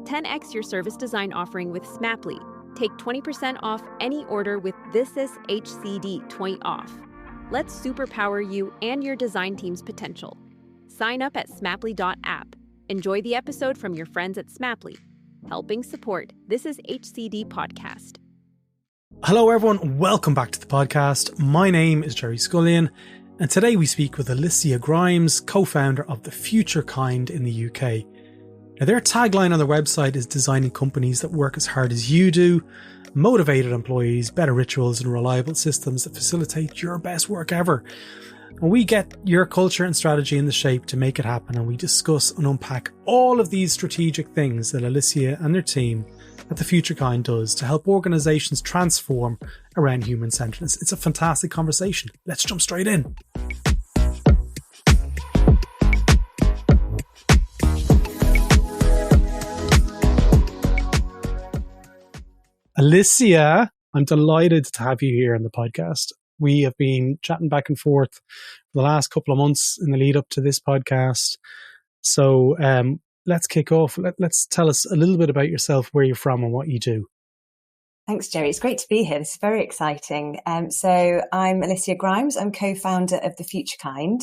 10x your service design offering with Smaply. Take 20% off any order with This Is HCD 20 off. Let's superpower you and your design team's potential. Sign up at smaply.app. Enjoy the episode from your friends at Smaply, helping support This Is HCD podcast. Hello everyone, welcome back to the podcast. My name is Gerry Scullion, and today we speak with Alicia Grimes, co-founder of The Future Kind in the UK. Now, their tagline on their website is designing companies that work as hard as you do, motivated employees, better rituals and reliable systems that facilitate your best work ever. And we get your culture and strategy in the shape to make it happen, and we discuss and unpack all of these strategic things that Alicia and their team at The Future Kind does to help organizations transform around human centeredness. It's a fantastic conversation. Let's jump straight in. Alicia, I'm delighted to have you here on the podcast. We have been chatting back and forth for the last couple of months in the lead up to this podcast. So let's kick off. Let's tell us a little bit about yourself, where you're from and what you do. Thanks, Gerry. It's great to be here. This is very exciting. So I'm Alicia Grimes. I'm co-founder of The Future Kind,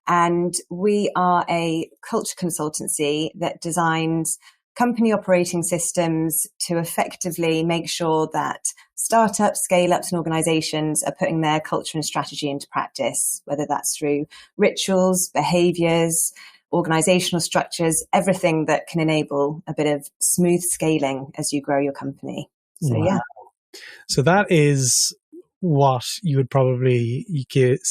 and we are a culture consultancy that designs company operating systems to effectively make sure that startups, scale-ups and organizations are putting their culture and strategy into practice, whether that's through rituals, behaviors, organizational structures, everything that can enable a bit of smooth scaling as you grow your company. So, wow. Yeah. So that is what you would probably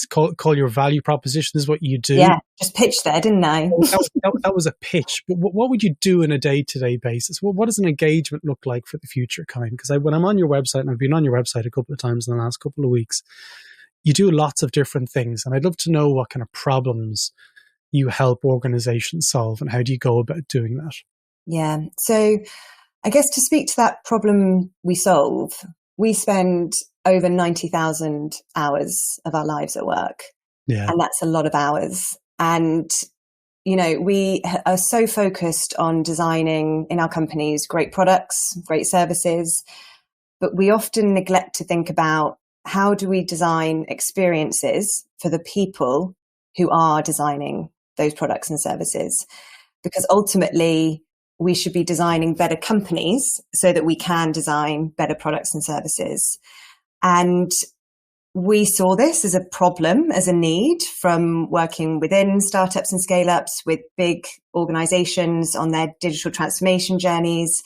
call your value proposition, is what you do. Yeah, just pitched there, didn't I? That was a pitch. But what would you do on a day-to-day basis? What does an engagement look like for The Future Kind? Because when I'm on your website, and I've been on your website a couple of times in the last couple of weeks, you do lots of different things. And I'd love to know what kind of problems you help organizations solve, and how do you go about doing that? Yeah. So I guess to speak to that problem we solve, we spend over 90,000 hours of our lives at work. Yeah. And that's a lot of hours. And, you know, we are so focused on designing in our companies great products, great services, but we often neglect to think about how do we design experiences for the people who are designing those products and services? Because ultimately, we should be designing better companies so that we can design better products and services. And we saw this as a problem, as a need from working within startups and scale-ups with big organizations on their digital transformation journeys.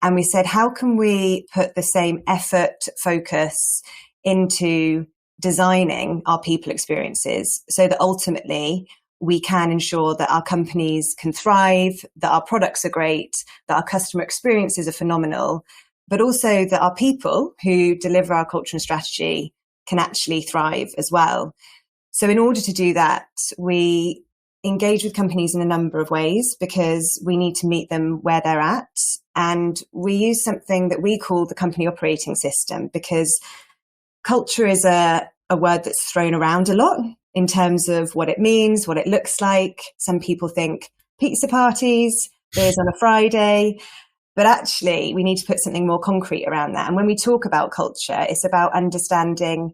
And we said, how can we put the same effort, focus into designing our people experiences so that ultimately we can ensure that our companies can thrive, that our products are great, that our customer experiences are phenomenal, but also that our people who deliver our culture and strategy can actually thrive as well. So in order to do that, we engage with companies in a number of ways because we need to meet them where they're at. And we use something that we call the company operating system, because culture is a word that's thrown around a lot in terms of what it means, what it looks like. Some people think pizza parties, beers on a Friday, but actually we need to put something more concrete around that. And when we talk about culture, it's about understanding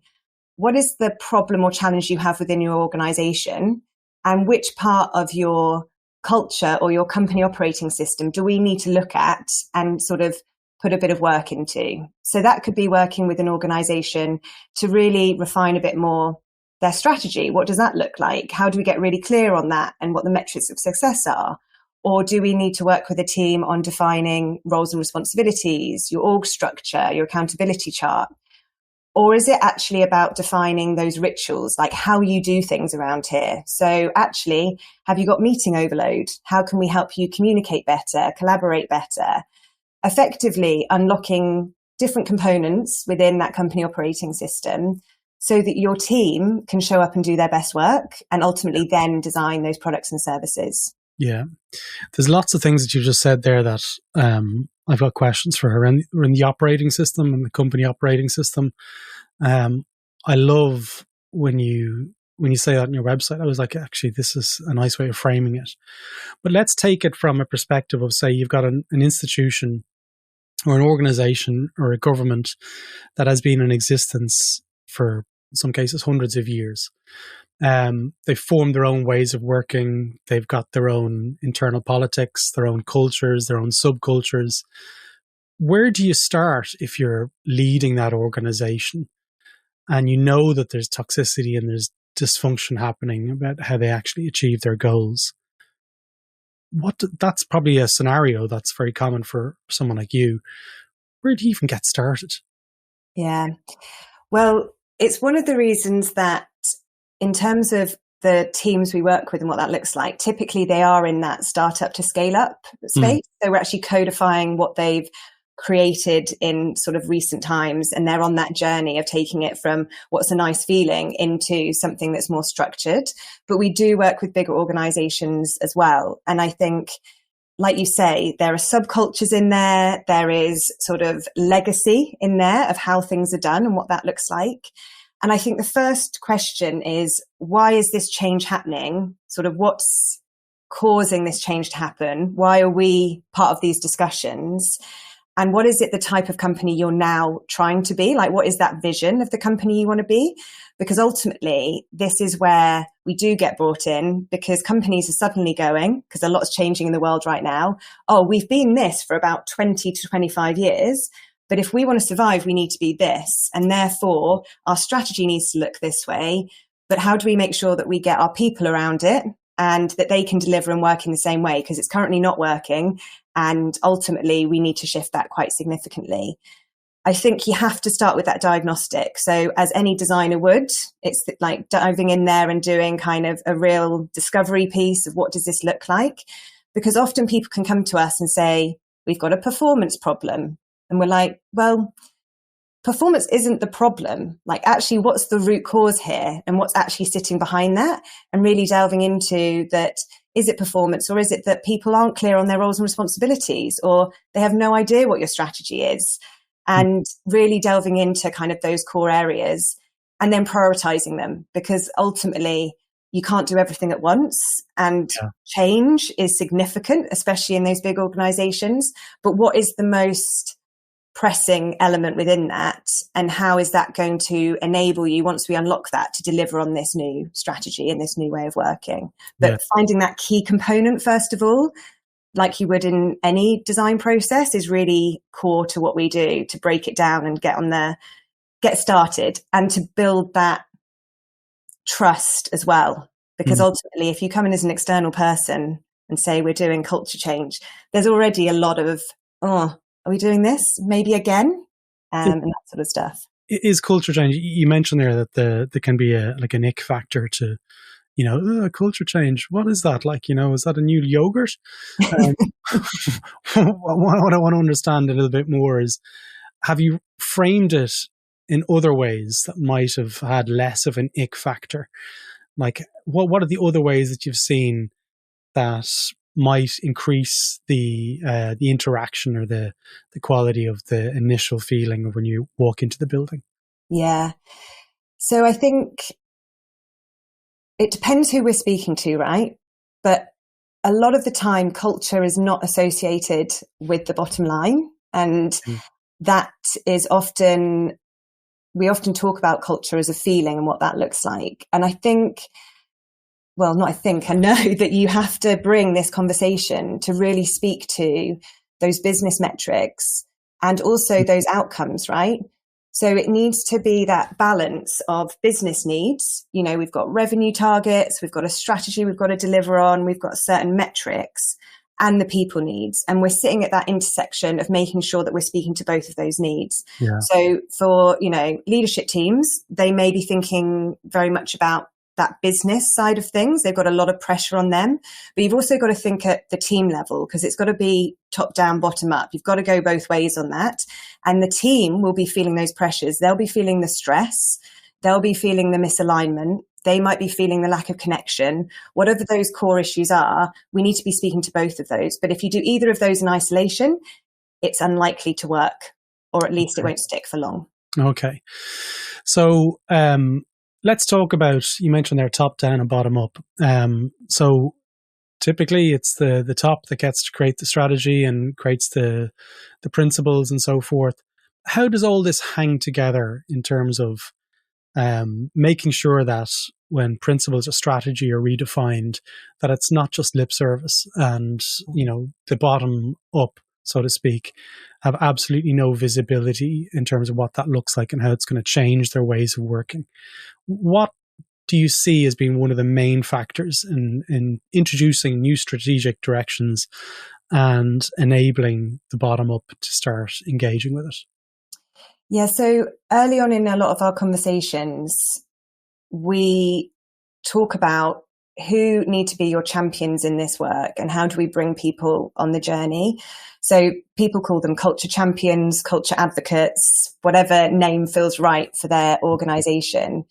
what is the problem or challenge you have within your organization, and which part of your culture or your company operating system do we need to look at and sort of put a bit of work into. So that could be working with an organization to really refine a bit more their strategy. What does that look like? How do we get really clear on that and what the metrics of success are? Or do we need to work with a team on defining roles and responsibilities, your org structure, your accountability chart? Or is it actually about defining those rituals, like how you do things around here? So actually, have you got meeting overload? How can we help you communicate better, collaborate better? Effectively unlocking different components within that company operating system so that your team can show up and do their best work and ultimately then design those products and services. Yeah. There's lots of things that you just said there that I've got questions for her. We're in the operating system and the company operating system. I love when you when you say that on your website, I was like, actually, this is a nice way of framing it. But let's take it from a perspective of, say, you've got an institution or an organization or a government that has been in existence for, in some cases, hundreds of years. They've formed their own ways of working. They've got their own internal politics, their own cultures, their own subcultures. Where do you start if you're leading that organization and you know that there's toxicity and there's dysfunction happening about how they actually achieve their goals? That's probably a scenario that's very common for someone like you. Where do you even get started? Yeah. Well, it's one of the reasons that in terms of the teams we work with and what that looks like, typically they are in that startup to scale up space. So we're actually codifying what they've created in sort of recent times, and they're on that journey of taking it from what's a nice feeling into something that's more structured. But we do work with bigger organizations as well. And I think, like you say, there are subcultures in there. There is sort of legacy in there of how things are done and what that looks like. And I think the first question is, why is this change happening? Sort of what's causing this change to happen? Why are we part of these discussions? And what is it, the type of company you're now trying to be? Like, what is that vision of the company you want to be? Because ultimately, this is where we do get brought in, because companies are suddenly going, because a lot's changing in the world right now. Oh, we've been this for about 20 to 25 years. But if we want to survive, we need to be this. And therefore, our strategy needs to look this way. But how do we make sure that we get our people around it and that they can deliver and work in the same way? Because it's currently not working. And ultimately, we need to shift that quite significantly. I think you have to start with that diagnostic. So as any designer would, it's like diving in there and doing kind of a real discovery piece of what does this look like? Because often people can come to us and say, we've got a performance problem. And we're like, well, performance isn't the problem. Like, actually, what's the root cause here and what's actually sitting behind that? And really delving into that, is it performance, or is it that people aren't clear on their roles and responsibilities, or they have no idea what your strategy is? And really delving into kind of those core areas and then prioritizing them, because ultimately you can't do everything at once, and change is significant, especially in those big organizations. But what is the most pressing element within that, and how is that going to enable you, once we unlock that, to deliver on this new strategy and this new way of working? But finding that key component, first of all, like you would in any design process, is really core to what we do, to break it down and get started, and to build that trust as well. Because ultimately, if you come in as an external person and say we're doing culture change, there's already a lot of, are we doing this maybe again? And that sort of stuff. Is culture change, you mentioned there that there can be an ick factor to, culture change. What is that? Like, is that a new yogurt? What I want to understand a little bit more is, have you framed it in other ways that might have had less of an ick factor? Like, what are the other ways that you've seen that might increase the interaction or the quality of the initial feeling of when you walk into the building? Yeah. So I think it depends who we're speaking to, right? But a lot of the time, culture is not associated with the bottom line. And that is we often talk about culture as a feeling and what that looks like. And I know that you have to bring this conversation to really speak to those business metrics and also those outcomes, right? So it needs to be that balance of business needs. We've got revenue targets, we've got a strategy we've got to deliver on, we've got certain metrics, and the people needs. And we're sitting at that intersection of making sure that we're speaking to both of those needs. Yeah. So for, leadership teams, they may be thinking very much about that business side of things. They've got a lot of pressure on them, but you've also got to think at the team level, because it's got to be top down, bottom up. You've got to go both ways on that. And the team will be feeling those pressures. They'll be feeling the stress. They'll be feeling the misalignment. They might be feeling the lack of connection. Whatever those core issues are, we need to be speaking to both of those. But if you do either of those in isolation, it's unlikely to work, or at least it won't stick for long. Okay. So, let's talk about, you mentioned there top down and bottom up. So typically it's the top that gets to create the strategy and creates the principles and so forth. How does all this hang together in terms of making sure that when principles or strategy are redefined, that it's not just lip service and, the bottom up, so to speak, have absolutely no visibility in terms of what that looks like and how it's going to change their ways of working? What do you see as being one of the main factors in introducing new strategic directions and enabling the bottom up to start engaging with it? Yeah, so early on in a lot of our conversations, we talk about who need to be your champions in this work and how do we bring people on the journey. So people call them culture champions, culture advocates, whatever name feels right for their organization.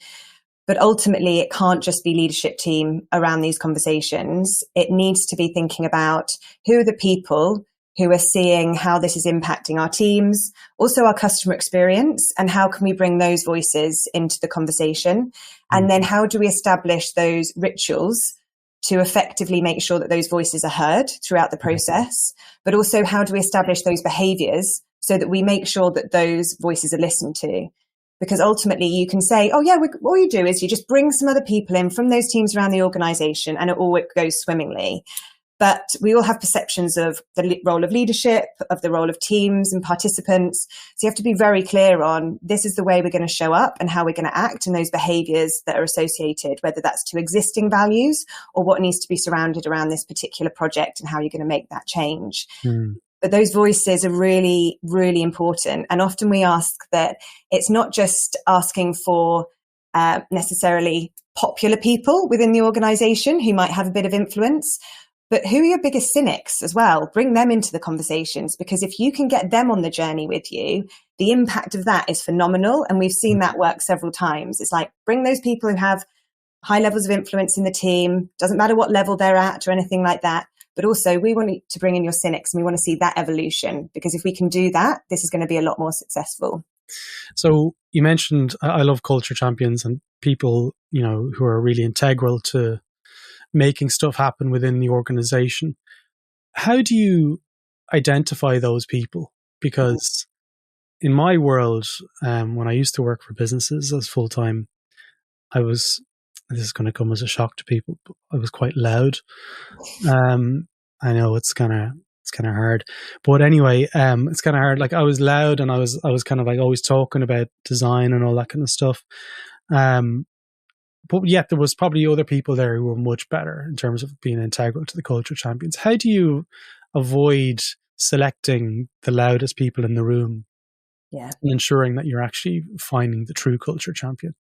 But ultimately, it can't just be leadership team around these conversations. It needs to be thinking about who are the people who are seeing how this is impacting our teams, also our customer experience, and how can we bring those voices into the conversation? And then how do we establish those rituals to effectively make sure that those voices are heard throughout the process? But also, how do we establish those behaviors so that we make sure that those voices are listened to? Because ultimately you can say, oh yeah, all you do is you just bring some other people in from those teams around the organization and it all goes swimmingly. But we all have perceptions of the role of leadership, of the role of teams and participants. So you have to be very clear on this is the way we're going to show up and how we're going to act and those behaviors that are associated, whether that's to existing values or what needs to be surrounded around this particular project and how you're going to make that change. But those voices are really, really important. And often we ask that it's not just asking for necessarily popular people within the organization who might have a bit of influence, but who are your biggest cynics as well? Bring them into the conversations, because if you can get them on the journey with you, the impact of that is phenomenal. And we've seen that work several times. It's like, bring those people who have high levels of influence in the team, doesn't matter what level they're at or anything like that. But also we want to bring in your cynics and we want to see that evolution, because if we can do that, this is going to be a lot more successful. So you mentioned, I love culture champions and people, who are really integral to making stuff happen within the organization. How do you identify those people? Because in my world, when I used to work for businesses as full-time, this is going to come as a shock to people, but I was quite loud. I know it's kind of hard, but anyway, it's kind of hard. Like I was loud and I was kind of like always talking about design and all that kind of stuff. But yet there was probably other people there who were much better in terms of being integral to the culture champions. How do you avoid selecting the loudest people in the room? Yeah. And ensuring that you're actually finding the true culture champion?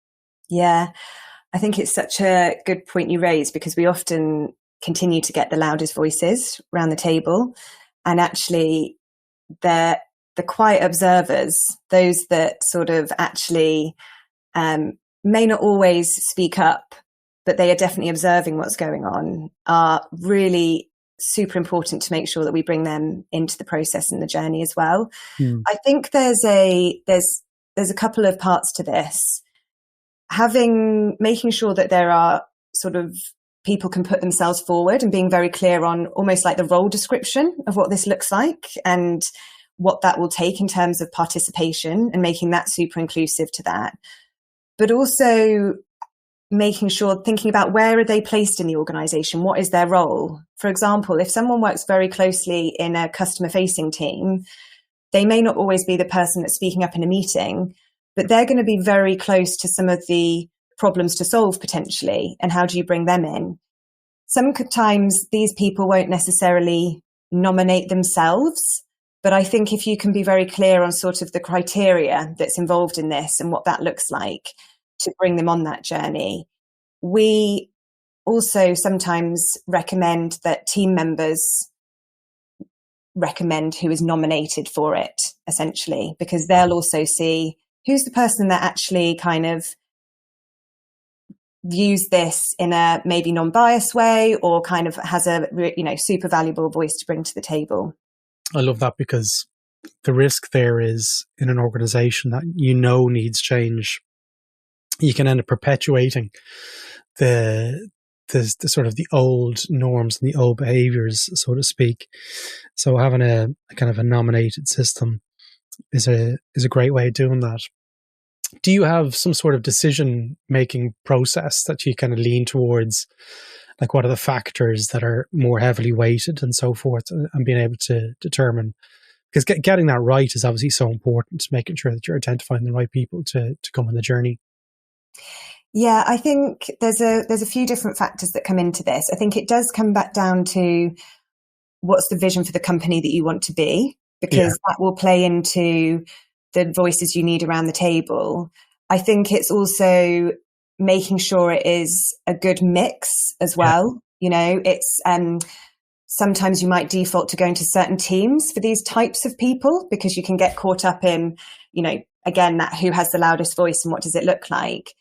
Yeah. I think it's such a good point you raise, because we often continue to get the loudest voices around the table. And actually the quiet observers, those that sort of actually may not always speak up, but they are definitely observing what's going on, are really super important to make sure that we bring them into the process and the journey as well. I think there's a couple of parts to this. Making sure that there are sort of people can put themselves forward and being very clear on almost like the role description of what this looks like and what that will take in terms of participation, and making that super inclusive to that. But also making sure, thinking about where are they placed in the organization? What is their role? For example, if someone works very closely in a customer facing team, they may not always be the person that's speaking up in a meeting, but they're going to be very close to some of the problems to solve potentially. And how do you bring them in? Sometimes these people won't necessarily nominate themselves, but I think if you can be very clear on sort of the criteria that's involved in this and what that looks like to bring them on that journey. We also sometimes recommend that team members recommend who is nominated for it, essentially, because they'll also see who's the person that actually kind of views this in a maybe non-biased way, or kind of has a super valuable voice to bring to the table. I love that, because the risk there is in an organization that needs change, you can end up perpetuating the sort of the old norms and the old behaviors, so to speak. So having a kind of a nominated system is a great way of doing that. Do you have some sort of decision-making process that you kind of lean towards? Like, what are the factors that are more heavily weighted and so forth, and being able to determine? Because getting that right is obviously so important, making sure that you're identifying the right people to come on the journey. Yeah, I think there's a few different factors that come into this. I think it does come back down to what's the vision for the company that you want to be, because that will play into the voices you need around the table. I think it's also making sure it is a good mix as well. You know, it's sometimes you might default to going to certain teams for these types of people because you can get caught up in, you know, again, that who has the loudest voice and what does it look like.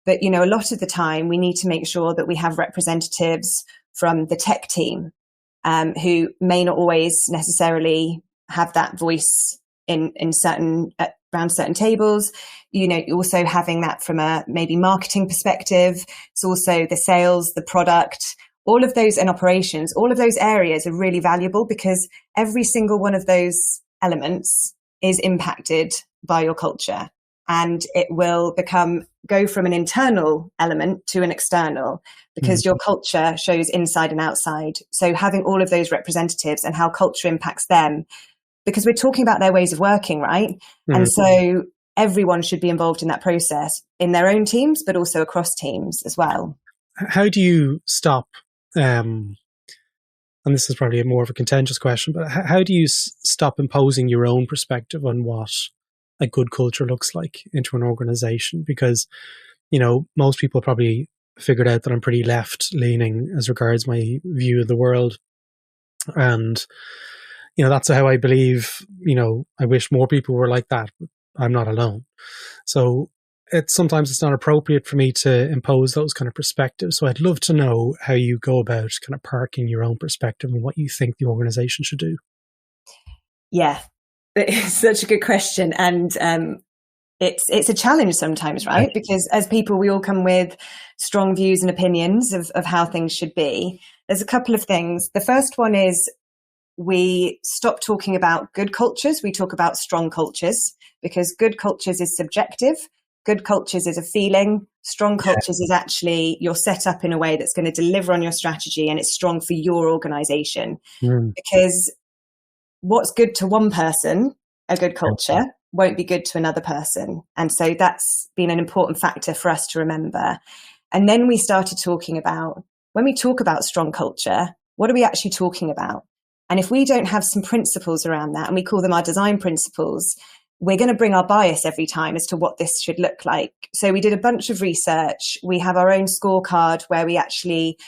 But, you know, a lot of the time we need to make sure that we have representatives from the tech team who may not always necessarily have that voice in certain around certain tables. You know, also having that from a maybe marketing perspective. It's also the sales, the product, all of those, and operations. All of those areas are really valuable because every single one of those elements is impacted by your culture, and it will go from an internal element to an external, because your culture shows inside and outside. So having all of those representatives and how culture impacts them, because we're talking about their ways of working, right? And so everyone should be involved in that process in their own teams, but also across teams as well. How do you stop, and this is probably more of a contentious question, but how do you stop imposing your own perspective on what a good culture looks like into an organization? Because, you know, most people probably figured out that I'm pretty left leaning as regards my view of the world. And, you know, that's how I believe, you know, I wish more people were like that, but I'm not alone. So sometimes it's not appropriate for me to impose those kind of perspectives. So I'd love to know how you go about kind of parking your own perspective and what you think the organization should do. Yeah, it's such a good question. And it's a challenge sometimes, right? Because as people, we all come with strong views and opinions of how things should be. There's a couple of things. The first one is we stop talking about good cultures. We talk about strong cultures, because good cultures is subjective. Good cultures is a feeling. Strong cultures is actually you're set up in a way that's going to deliver on your strategy, and it's strong for your organization. Because what's good to one person, a good culture, won't be good to another person. And so that's been an important factor for us to remember. And then we started talking about, when we talk about strong culture, what are we actually talking about? And if we don't have some principles around that, and we call them our design principles, we're going to bring our bias every time as to what this should look like. So we did a bunch of research. We have our own scorecard where we actually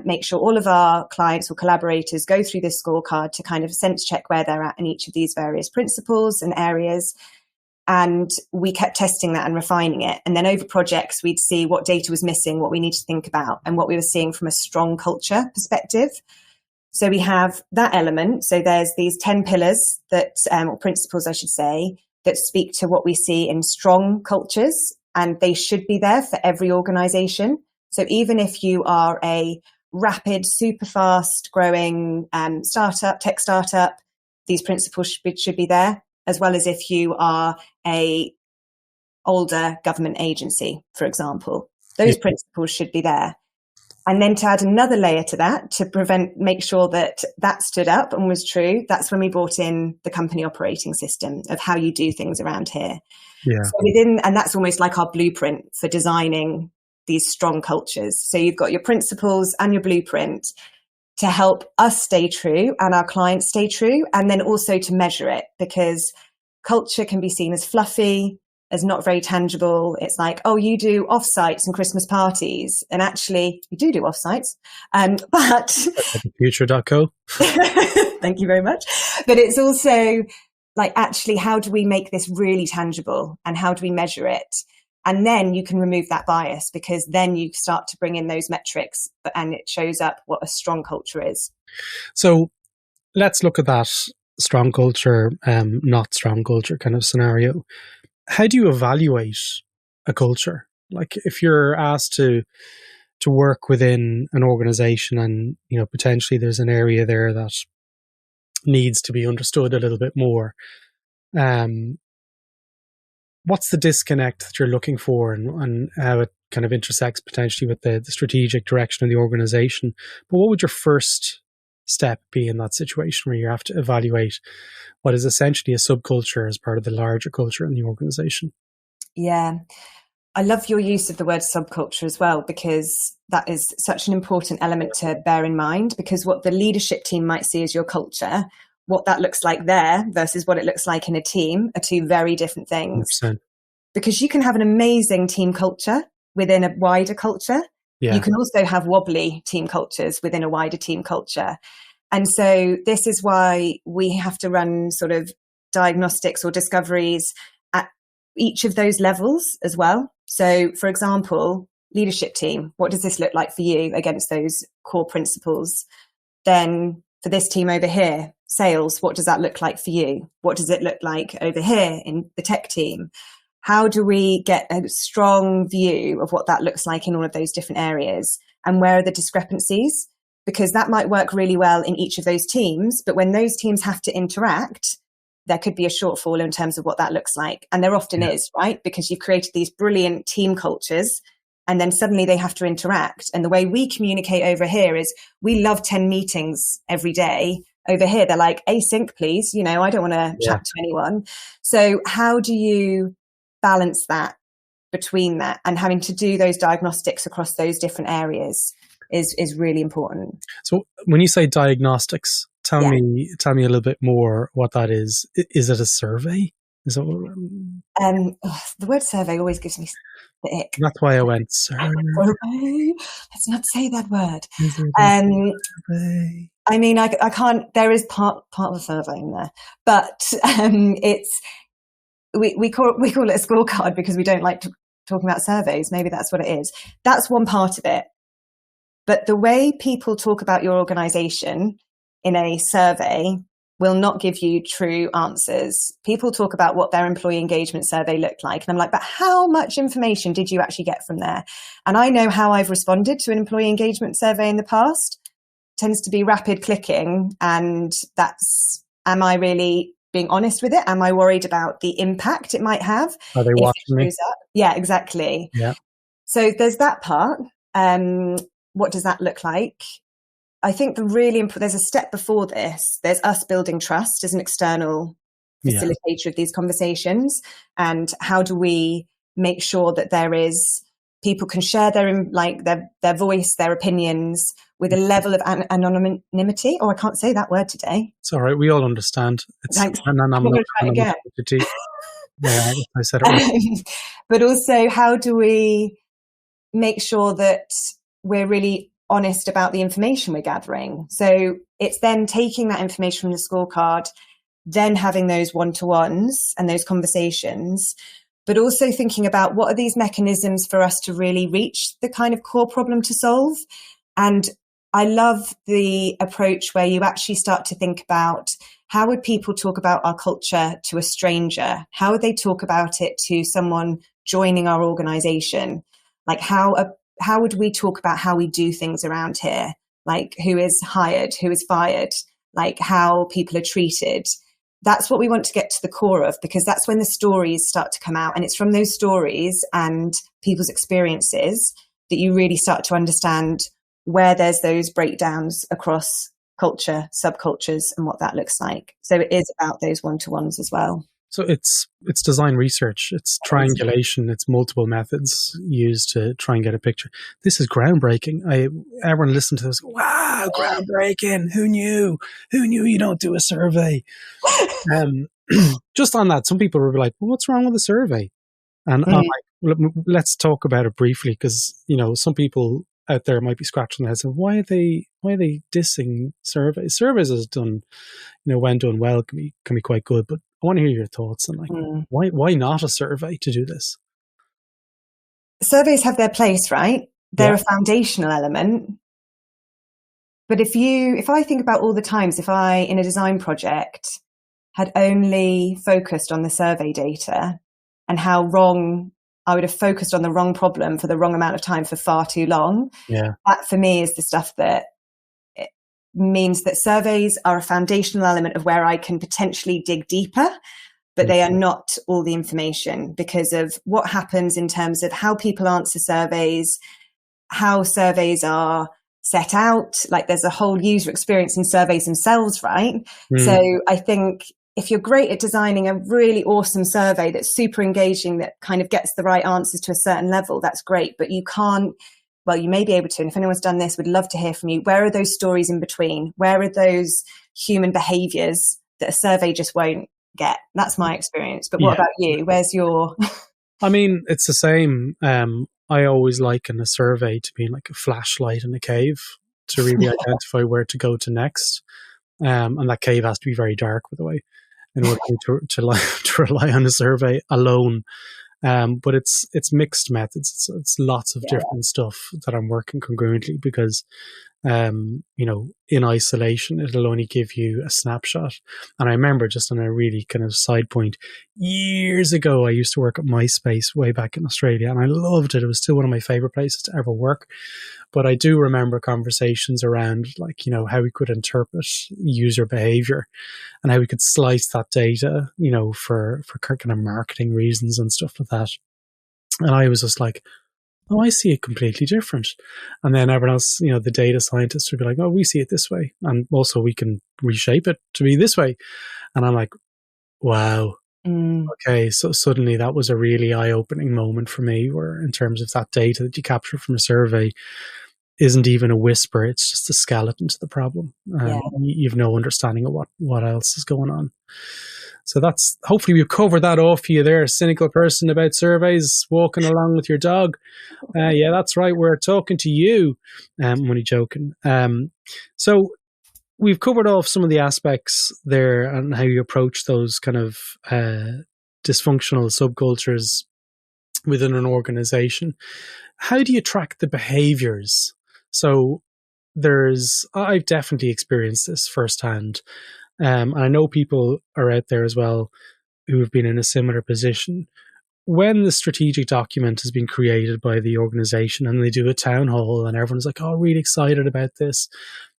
make sure all of our clients or collaborators go through this scorecard to kind of sense check where they're at in each of these various principles and areas. And we kept testing that and refining it. And then over projects, we'd see what data was missing, what we need to think about, and what we were seeing from a strong culture perspective. So we have that element. So there's these 10 pillars that, or principles, I should say, that speak to what we see in strong cultures, and they should be there for every organization. So even if you are a rapid, super fast growing tech startup, these principles should be there, as well as if you are a older government agency, for example. Those principles should be there. And then to add another layer to that, to make sure that that stood up and was true, that's when we brought in the company operating system of how you do things around here. Yeah. So and that's almost like our blueprint for designing these strong cultures. So you've got your principles and your blueprint to help us stay true and our clients stay true, and then also to measure it, because culture can be seen as fluffy, as not very tangible. It's like, oh, you do offsites and Christmas parties. And actually, we do offsites. But future.co. Thank you very much. But it's also like, actually, how do we make this really tangible, and how do we measure it? And then you can remove that bias, because then you start to bring in those metrics, and it shows up what a strong culture is. So let's look at that strong culture, not strong culture kind of scenario. How do you evaluate a culture? Like if you're asked to work within an organization and, potentially there's an area there that needs to be understood a little bit more, what's the disconnect that you're looking for, and how it kind of intersects potentially with the strategic direction of the organization? But what would your first step be in that situation where you have to evaluate what is essentially a subculture as part of the larger culture in the organization? Yeah. I love your use of the word subculture as well, because that is such an important element to bear in mind, because what the leadership team might see as your culture, what that looks like there versus what it looks like in a team are two very different things. 100%. Because you can have an amazing team culture within a wider culture. Yeah. You can also have wobbly team cultures within a wider team culture. And so this is why we have to run sort of diagnostics or discoveries at each of those levels as well. So, for example, leadership team, what does this look like for you against those core principles? Then for this team over here, sales, what does that look like for you? What does it look like over here in the tech team? How do we get a strong view of what that looks like in all of those different areas? And where are the discrepancies? Because that might work really well in each of those teams, but when those teams have to interact, there could be a shortfall in terms of what that looks like. And there often is, right? Because you've created these brilliant team cultures and then suddenly they have to interact. And the way we communicate over here is we love 10 meetings every day. Over here, they're like, async, please. I don't want to chat to anyone. So how do you balance that between that, and having to do those diagnostics across those different areas is really important. So when you say diagnostics, tell me a little bit more what that is. Is it a survey? Is it, the word survey always gives me the ick. That's why I went survey. Let's not say that word. Survey? I mean, I can't. There is part of a survey in there, but it's we call it a scorecard because we don't like talking about surveys. Maybe that's what it is. That's one part of it. But the way people talk about your organization in a survey will not give you true answers. People talk about what their employee engagement survey looked like. And I'm like, but how much information did you actually get from there? And I know how I've responded to an employee engagement survey in the past. It tends to be rapid clicking. And that's, am I really being honest with it? Am I worried about the impact it might have? Are they watching me? Yeah, exactly. Yeah. So there's that part. What does that look like? I think there's a step before this. There's us building trust as an external facilitator of these conversations. And how do we make sure that people can share their voice, their opinions with a level of anonymity. Oh, I can't say that word today. It's all right. We all understand. Thanks. And I'm not again. Yeah, I said it right. But also, how do we make sure that we're really honest about the information we're gathering? So it's then taking that information from the scorecard, then having those one-to-ones and those conversations, but also thinking about what are these mechanisms for us to really reach the kind of core problem to solve. And I love the approach where you actually start to think about how would people talk about our culture to a stranger? How would they talk about it to someone joining our organization? Like how would we talk about how we do things around here? Like who is hired, who is fired, like how people are treated. That's what we want to get to the core of, because that's when the stories start to come out. And it's from those stories and people's experiences that you really start to understand where there's those breakdowns across culture, subcultures, and what that looks like. So it is about those one-to-ones as well. So it's design research, it's triangulation, it's multiple methods used to try and get a picture. This is groundbreaking. Everyone listened to this. Wow, groundbreaking! Who knew? Who knew you don't do a survey? Just on that, some people were like, well, "What's wrong with a survey?" And I'm like, let's talk about it briefly, because some people out there might be scratching their heads and why are they dissing surveys? Surveys is done, when done well can be quite good, but I want to hear your thoughts on why not a survey to do this? Surveys have their place, right? They're a foundational element. But if I think about all the times, if I, in a design project, had only focused on the survey data and how wrong I would have focused on the wrong problem for the wrong amount of time for far too long. Yeah. That for me is the stuff that it means that surveys are a foundational element of where I can potentially dig deeper, but they are not all the information, because of what happens in terms of how people answer surveys, how surveys are set out. Like there's a whole user experience in surveys themselves, right? So I think if you're great at designing a really awesome survey that's super engaging, that kind of gets the right answers to a certain level, that's great. But you can't, well, you may be able to, and if anyone's done this, would love to hear from you. Where are those stories in between? Where are those human behaviors that a survey just won't get? That's my experience. But what about you? Where's your... I mean, it's the same. I always liken a survey to being like a flashlight in a cave to really identify where to go to next. And that cave has to be very dark, by the way, in order to rely on a survey alone. But it's mixed methods. It's lots of different stuff that I'm working congruently, because in isolation it'll only give you a snapshot. And I remember, just on a really kind of side point, years ago I used to work at MySpace way back in Australia, and I loved it. It was still one of my favorite places to ever work. But I do remember conversations around, like, how we could interpret user behavior and how we could slice that data, for kind of marketing reasons and stuff like that. And I was just like, oh, I see it completely different. And then everyone else, the data scientists would be like, oh, we see it this way. And also we can reshape it to be this way. And I'm like, wow. Okay. So suddenly that was a really eye-opening moment for me, where in terms of that data that you capture from a survey isn't even a whisper. It's just a skeleton to the problem. You've no understanding of what else is going on. So that's, hopefully we've covered that off for you there, cynical person about surveys, walking along with your dog. Yeah, that's right. We're talking to you. I'm only joking. So we've covered off some of the aspects there and how you approach those kind of dysfunctional subcultures within an organization. How do you track the behaviors? So I've definitely experienced this firsthand. And I know people are out there as well who have been in a similar position. When the strategic document has been created by the organization and they do a town hall and everyone's like, oh, really excited about this.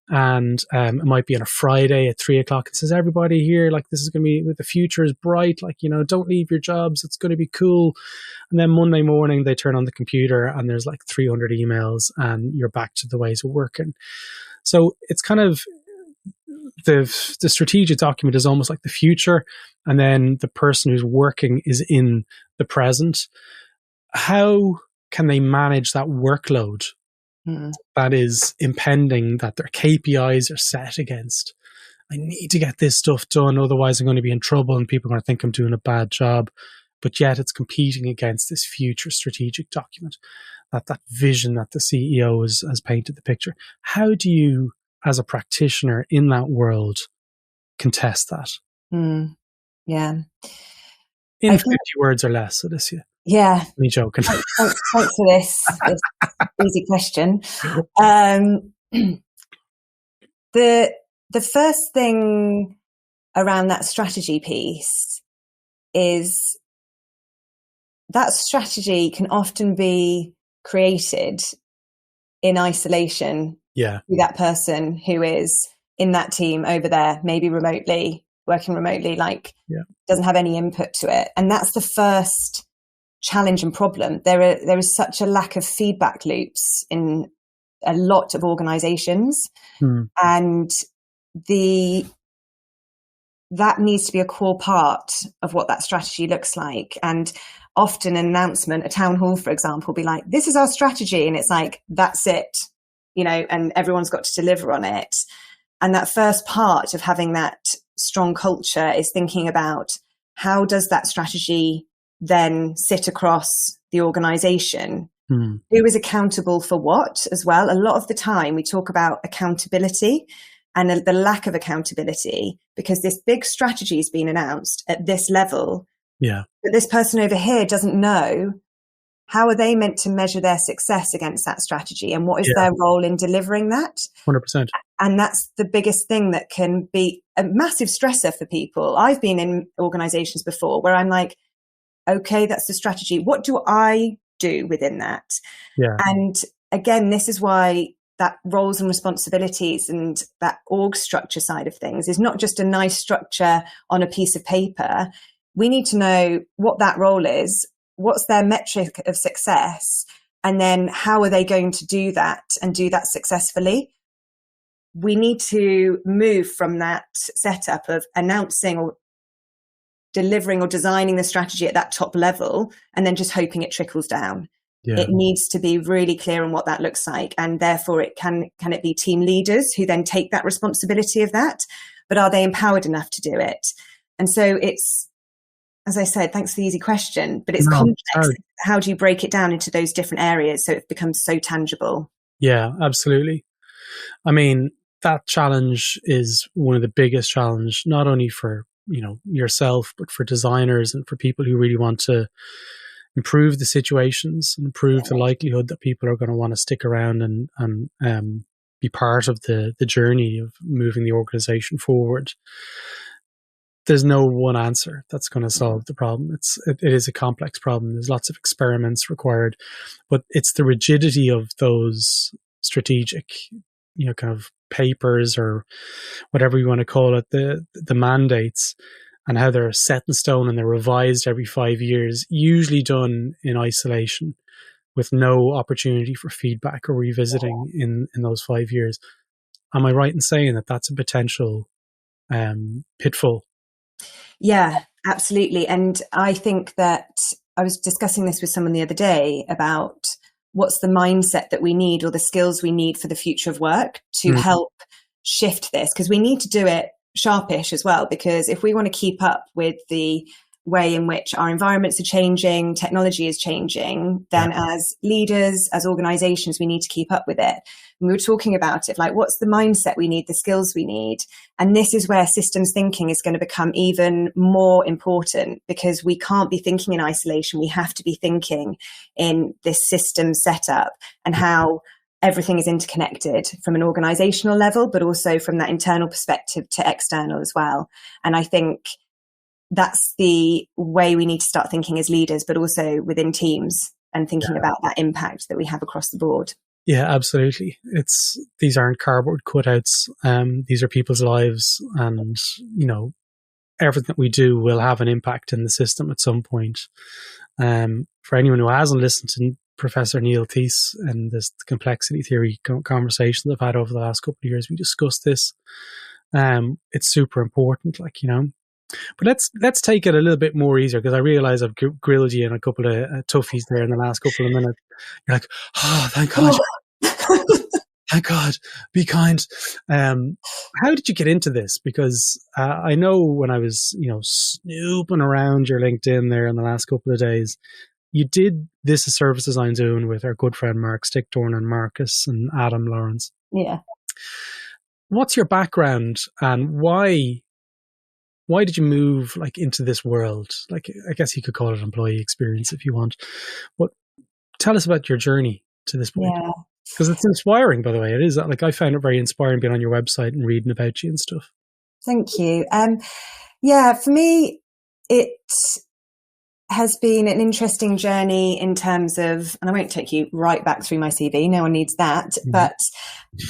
And it might be on a Friday at 3:00. It says, everybody here, like, this is going to be, the future is bright. Like, don't leave your jobs. It's going to be cool. And then Monday morning they turn on the computer and there's like 300 emails and you're back to the ways of working. So it's kind of, the strategic document is almost like the future, and then the person who's working is in the present. How can they manage that workload that is impending, that their KPIs are set against? I need to get this stuff done, otherwise I'm going to be in trouble and people are going to think I'm doing a bad job. But yet it's competing against this future strategic document, that vision that the CEO has painted the picture. How do you, as a practitioner in that world, contest that? Yeah. In 50 words or less, Alicia. Yeah. Me joking. Thanks for this easy question. The first thing around that strategy piece is that strategy can often be created in isolation. Yeah. With that person who is in that team over there, maybe working remotely, doesn't have any input to it. And that's the first challenge and problem. There is such a lack of feedback loops in a lot of organizations. And that needs to be a core part of what that strategy looks like. And often an announcement, a town hall, for example, will be like, this is our strategy. And it's like, that's it, and everyone's got to deliver on it. And that first part of having that strong culture is thinking about, how does that strategy then sit across the organization? Who is accountable for what as well? A lot of the time we talk about accountability and the lack of accountability, because this big strategy has been announced at this level. Yeah. But this person over here doesn't know, how are they meant to measure their success against that strategy? And what is their role in delivering that? 100%. And that's the biggest thing that can be a massive stressor for people. I've been in organizations before where I'm like, okay, that's the strategy. What do I do within that? Yeah. And again, this is why that roles and responsibilities and that org structure side of things is not just a nice structure on a piece of paper. We need to know what that role is, what's their metric of success, and then how are they going to do that and do that successfully. We need to move from that setup of announcing or delivering or designing the strategy at that top level and then just hoping it trickles down. Yeah. It needs to be really clear on what that looks like. And therefore it can it be team leaders who then take that responsibility of that, but are they empowered enough to do it? And so it's, as I said, thanks for the easy question, but it's complex. How do you break it down into those different areas so it becomes so tangible? Yeah, absolutely. I mean, that challenge is one of the biggest challenges, not only for, yourself, but for designers and for people who really want to improve the situations and improve the likelihood that people are going to want to stick around and be part of the journey of moving the organization forward. There's no one answer that's going to solve the problem. It is a complex problem. There's lots of experiments required, but it's the rigidity of those strategic, kind of papers or whatever you want to call it, the mandates, and how they're set in stone and they're revised every 5 years, usually done in isolation with no opportunity for feedback or revisiting in those 5 years. Am I right in saying that that's a potential pitfall? Yeah, absolutely. And I think that I was discussing this with someone the other day about what's the mindset that we need or the skills we need for the future of work to help shift this, because we need to do it sharpish as well, because if we want to keep up with the way in which our environments are changing, technology is changing, then as leaders, as organizations, we need to keep up with it. And we were talking about it, like, what's the mindset we need, the skills we need? And this is where systems thinking is going to become even more important, because we can't be thinking in isolation. We have to be thinking in this system setup and how everything is interconnected from an organizational level, but also from that internal perspective to external as well. And I think that's the way we need to start thinking as leaders, but also within teams and thinking about that impact that we have across the board. Yeah, absolutely. These aren't cardboard cutouts. These are people's lives, and everything that we do will have an impact in the system at some point. For anyone who hasn't listened to Professor Neil Thies and the complexity theory conversations I've had over the last couple of years, we discussed this. It's super important, But let's take it a little bit more easier, because I realize I've grilled you in a couple of toughies there in the last couple of minutes. You're like, oh, thank God. Thank God, be kind. How did you get into this? Because I know when I was, snooping around your LinkedIn there in the last couple of days, you did this a service design zone with our good friend Mark Stickthorne and Marcus and Adam Lawrence. Yeah. What's your background, and why did you move into this world? I guess you could call it employee experience if you want. But tell us about your journey to this point. Yeah. Because it's inspiring, by the way. It is. I found it very inspiring being on your website and reading about you and stuff. Thank you. For me, it has been an interesting journey in terms of, and I won't take you right back through my CV, no one needs that. Mm-hmm. But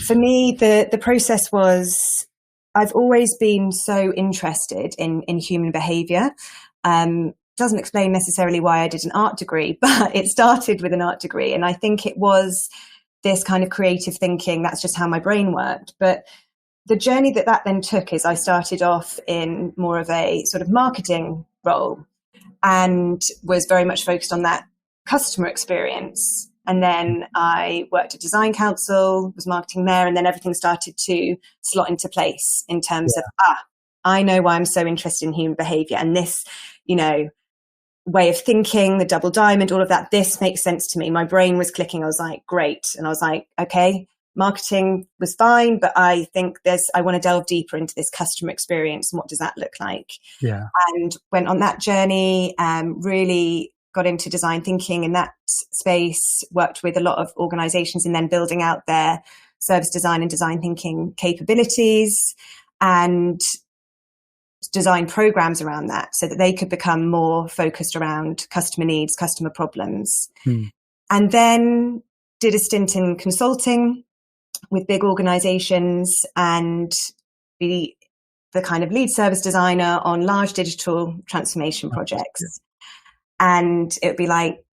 for me, the process was, I've always been so interested in human behavior. Doesn't explain necessarily why I did an art degree, but it started with an art degree. And I think it was this kind of creative thinking. That's just how my brain worked. But the journey that then took is I started off in more of a sort of marketing role and was very much focused on that customer experience. And then I worked at Design Council, was marketing there, and then everything started to slot into place in terms of, I know why I'm so interested in human behavior. And this, way of thinking, the double diamond, all of that, this makes sense to me. My brain was clicking. I was like, great. And I was like, okay, marketing was fine, but I think I want to delve deeper into this customer experience and what does that look like? Yeah. And went on that journey, really got into design thinking in that space, worked with a lot of organizations and then building out their service design and design thinking capabilities. And design programs around that so that they could become more focused around customer needs, customer problems. And then did a stint in consulting with big organizations and be the kind of lead service designer on large digital transformation projects. And it would be like,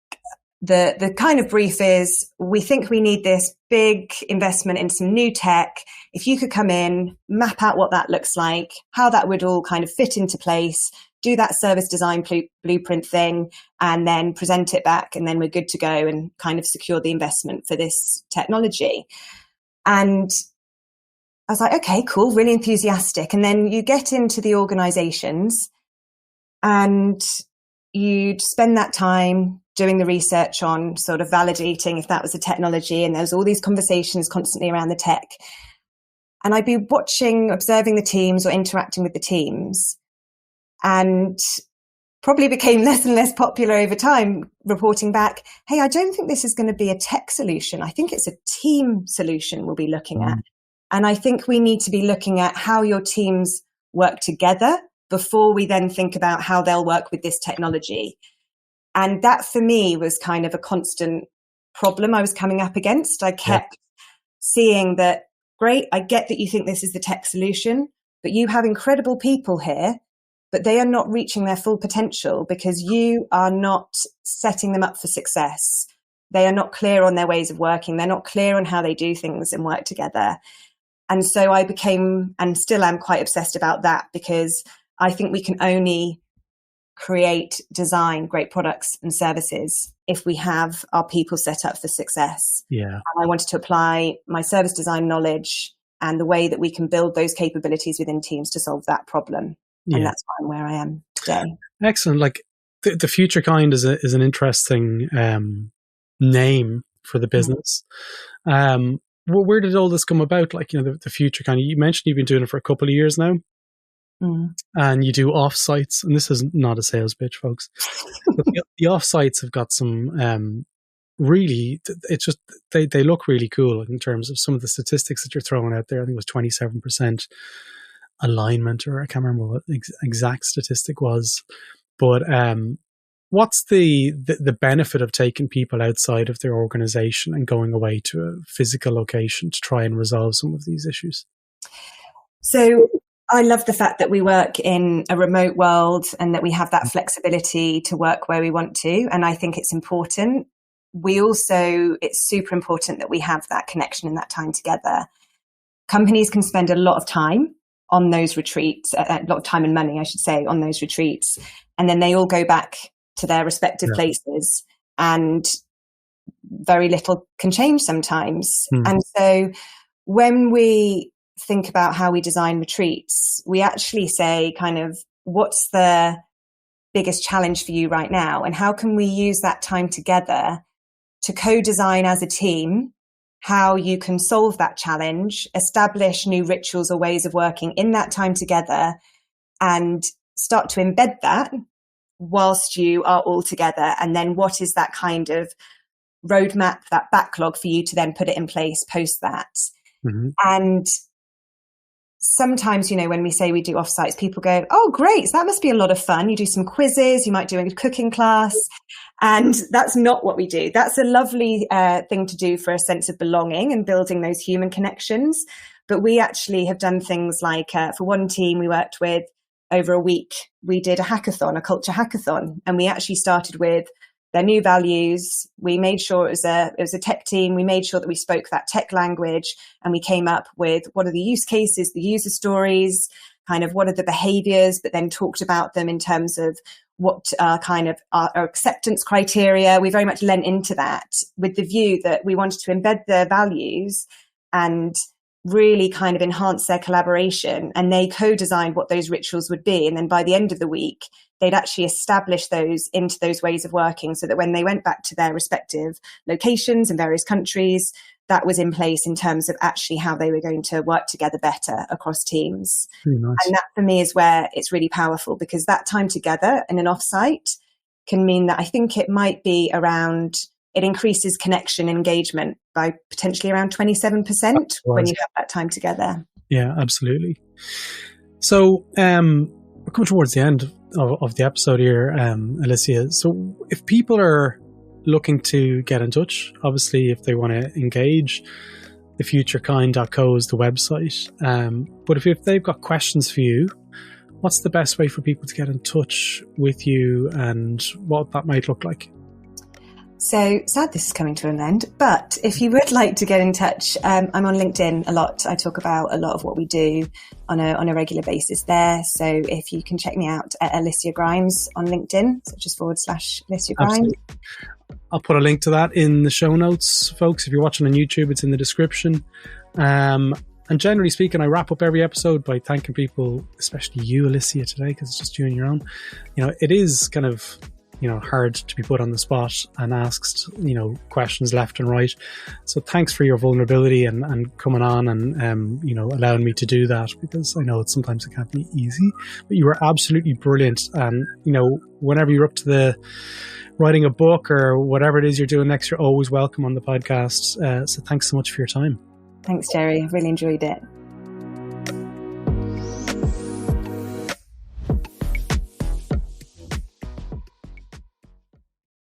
the kind of brief is, we think we need this big investment in some new tech. If you could come in, map out what that looks like, how that would all kind of fit into place, do that service design blueprint thing, and then present it back, and then we're good to go and kind of secure the investment for this technology. And I was like, okay, cool, really enthusiastic. And then you get into the organizations and you'd spend that time doing the research on sort of validating if that was a technology. And there was all these conversations constantly around the tech. And I'd be observing the teams or interacting with the teams, and probably became less and less popular over time, reporting back, hey, I don't think this is going to be a tech solution. I think it's a team solution we'll be looking at. And I think we need to be looking at how your teams work together before we then think about how they'll work with this technology. And that for me was kind of a constant problem I was coming up against. I kept seeing that, great, I get that you think this is the tech solution, but you have incredible people here, but they are not reaching their full potential because you are not setting them up for success. They are not clear on their ways of working. They're not clear on how they do things and work together. And so I became, and still am, quite obsessed about that, because I think we can only create, design great products and services if we have our people set up for success. And I wanted to apply my service design knowledge and the way that we can build those capabilities within teams to solve that problem. And that's why I'm where I am today. Excellent. Like the Future Kind is an interesting name for the business. Where did all this come about? Like, the Future Kind, you mentioned you've been doing it for a couple of years now. And you do offsites, and this is not a sales pitch, folks. But the offsites have got some really, it's just, they look really cool in terms of some of the statistics that you're throwing out there. I think it was 27% alignment, or I can't remember what the exact statistic was. But what's the benefit of taking people outside of their organization and going away to a physical location to try and resolve some of these issues? So I love the fact that we work in a remote world and that we have that flexibility to work where we want to. And I think it's important. It's super important that we have that connection and that time together. Companies can spend a lot of time on those retreats, a lot of time and money, I should say, on those retreats. And then they all go back to their respective places, and very little can change sometimes. And so when we think about how we design retreats, we actually say kind of, what's the biggest challenge for you right now? And how can we use that time together to co-design as a team how you can solve that challenge, establish new rituals or ways of working in that time together, and start to embed that whilst you are all together. And then what is that kind of roadmap, that backlog for you to then put it in place post that? And sometimes, when we say we do offsites, people go, oh, great, so that must be a lot of fun. You do some quizzes, you might do a cooking class. And that's not what we do. That's a lovely thing to do for a sense of belonging and building those human connections. But we actually have done things like, for one team we worked with over a week, we did a hackathon, a culture hackathon. And we actually started with their new values. We made sure it was a tech team. We made sure that we spoke that tech language, and we came up with what are the use cases, the user stories, kind of what are the behaviors, but then talked about them in terms of what kind of our acceptance criteria. We very much lent into that with the view that we wanted to embed their values and really kind of enhance their collaboration. And they co-designed what those rituals would be. And then by the end of the week, they'd actually establish those into those ways of working, so that when they went back to their respective locations in various countries, that was in place in terms of actually how they were going to work together better across teams. Nice. And that for me is where it's really powerful, because that time together in an offsite can mean that I think it might be around, it increases connection engagement by potentially around 27% when you have that time together. Yeah, absolutely. So we're coming towards the end of the episode here, Alicia. So if people are looking to get in touch, obviously if they want to engage, thefuturekind.co is the website. But if they've got questions for you, what's the best way for people to get in touch with you and what that might look like? So sad this is coming to an end, but if you would like to get in touch, I'm on LinkedIn a lot. I talk about a lot of what we do on a regular basis there. So if you can check me out at Alicia Grimes on LinkedIn, so just /Alicia Grimes. Absolutely. I'll put a link to that in the show notes, folks. If you're watching on YouTube, it's in the description. And generally speaking, I wrap up every episode by thanking people, especially you, Alicia, today, because it's just you on your own. It is kind of, hard to be put on the spot and asked, questions left and right. So thanks for your vulnerability and coming on and, allowing me to do that, because I know sometimes it can't be easy, but you were absolutely brilliant. And, whenever you're up to the writing a book or whatever it is you're doing next, you're always welcome on the podcast. So thanks so much for your time. Thanks, Gerry. I've really enjoyed it.